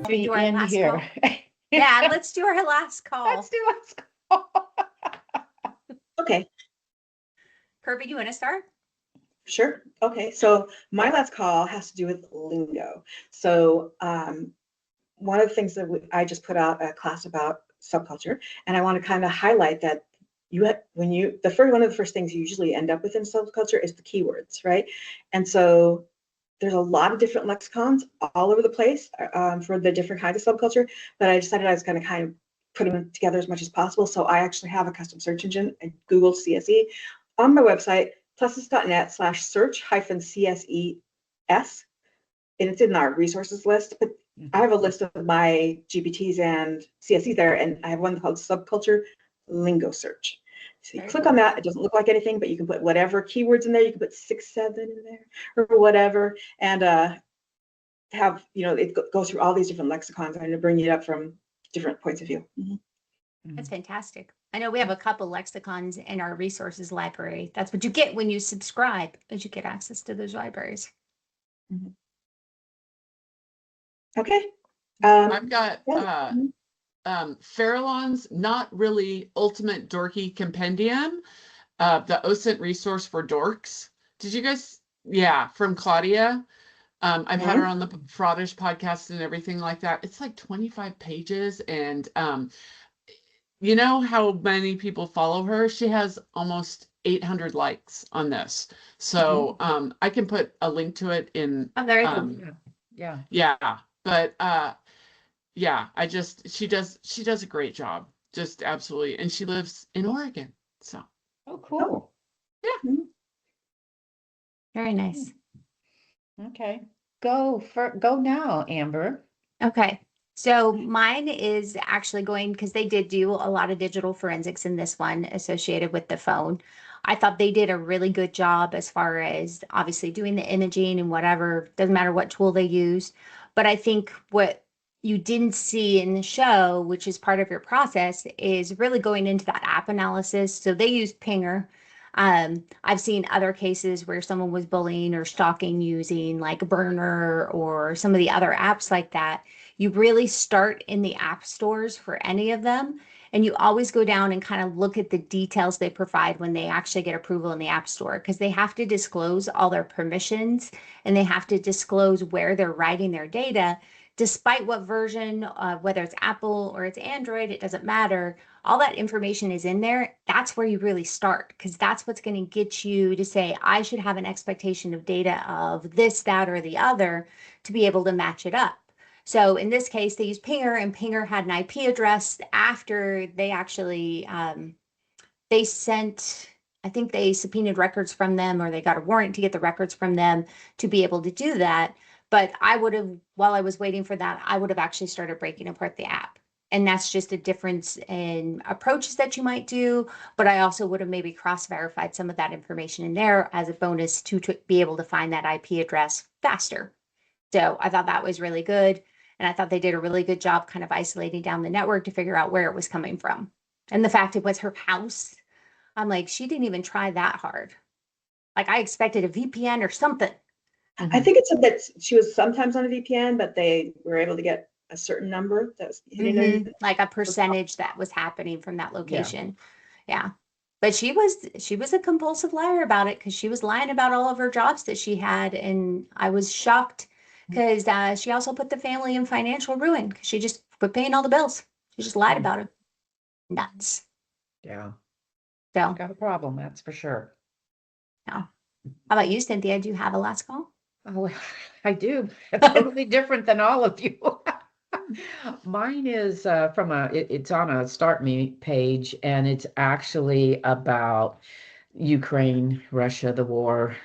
me do our in last here. call? Yeah, let's do our last call. Let's do last call. Okay, Kirby, you want to start? sure. Okay, so my last call has to do with lingo. So one of the things that I just put out a class about subculture, and I want to kind of highlight that one of the first things you usually end up with in subculture is the keywords, right? And so there's a lot of different lexicons all over the place for the different kinds of subculture, but I decided I was going to kind of put them together as much as possible. So I actually have a custom search engine at Google CSE on my website, pluses.net/search-CSES. And it's in our resources list, but I have a list of my GPTs and CSEs there, and I have one called Subculture Lingo Search. So you click on that, it doesn't look like anything, but you can put whatever keywords in there. You can put 6, 7 in there or whatever, and have, it go through all these different lexicons and bring it up from different points of view. That's fantastic. I know we have a couple lexicons in our resources library. That's what you get when you subscribe, is you get access to those libraries. Okay. I've got yeah. Farallon's Not Really Ultimate Dorky Compendium, the OSINT resource for dorks. Did you guys, from Claudia. I've had her on the Fraudish podcast and everything like that. It's like 25 pages, and you know how many people follow her? She has almost 800 likes on this. So I can put a link to it in. Oh, very cool. Yeah. But she does a great job. Just absolutely. And she lives in Oregon. So. Oh, cool. Yeah. Very nice. Okay. Go now, Amber. Okay. So mine is actually going, because they did do a lot of digital forensics in this one associated with the phone. I thought they did a really good job as far as obviously doing the imaging and whatever, doesn't matter what tool they use. But I think what you didn't see in the show, which is part of your process, is really going into that app analysis. So they use Pinger. I've seen other cases where someone was bullying or stalking using like Burner or some of the other apps like that. You really start in the app stores for any of them, and you always go down and kind of look at the details they provide when they actually get approval in the app store, because they have to disclose all their permissions and they have to disclose where they're writing their data. Despite what version, whether it's Apple or it's Android, it doesn't matter. All that information is in there. That's where you really start, because that's what's going to get you to say, I should have an expectation of data of this, that, or the other to be able to match it up. So in this case, they used Pinger, and Pinger had an IP address after they actually, they sent, I think they subpoenaed records from them, or they got a warrant to get the records from them to be able to do that. But I would have, while I was waiting for that, I would have actually started breaking apart the app. And that's just a difference in approaches that you might do. But I also would have maybe cross-verified some of that information in there as a bonus to be able to find that IP address faster. So I thought that was really good. And I thought they did a really good job kind of isolating down the network to figure out where it was coming from. And the fact it was her house, I'm like, she didn't even try that hard. Like, I expected a VPN or something. I think it's a bit, she was sometimes on a VPN, but they were able to get a certain number that was hitting like a percentage that was happening from that location. Yeah. But she was a compulsive liar about it, because she was lying about all of her jobs that she had. And I was shocked because she also put the family in financial ruin because she just quit paying all the bills. She just lied about it. Nuts. Yeah. So Got a problem, that's for sure. yeah. How about you, Cynthia? Do you have a last call? Oh, I do. Totally different than all of you. Mine is it's on a Start Me page, and it's actually about Ukraine, Russia, the war,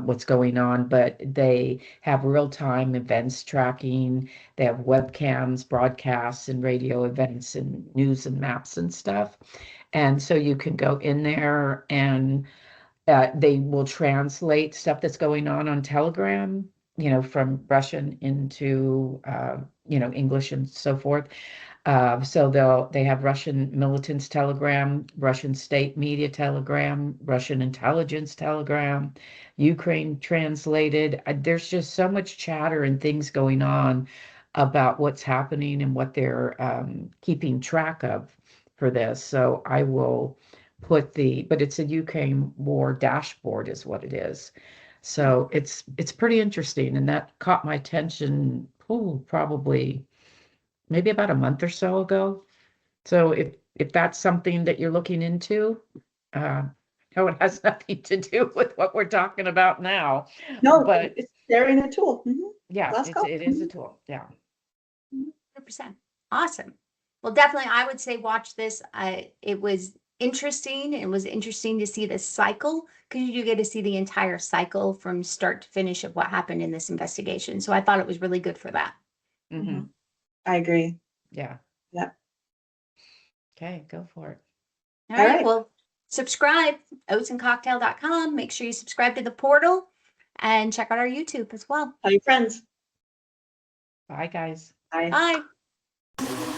what's going on, but they have real-time events tracking. They have webcams, broadcasts, and radio events and news and maps and stuff. And so you can go in there and they will translate stuff that's going on Telegram, from Russian into, English and so forth. So they have Russian militants Telegram, Russian state media Telegram, Russian intelligence Telegram, Ukraine translated. There's just so much chatter and things going on about what's happening and what they're keeping track of for this. So I will put but it's a Ukraine war dashboard is what it is. So it's pretty interesting, and that caught my attention, probably maybe about a month or so ago. So if that's something that you're looking into, no, it has nothing to do with what we're talking about now. No, But it's sharing a tool. Mhm. yeah, Last call. it is a tool. Yeah. 100%. Awesome. Well, definitely, I would say watch this. It was interesting. It was interesting to see this cycle because you do get to see the entire cycle from start to finish of what happened in this investigation. So I thought it was really good for that. Mm-hmm. I agree. Yeah. Yep. Okay, go for it. All All right. right. Well, subscribe, oatsandcocktail.com. Make sure you subscribe to the portal and check out our YouTube as well. Tell your friends. Bye, guys. Bye. Bye.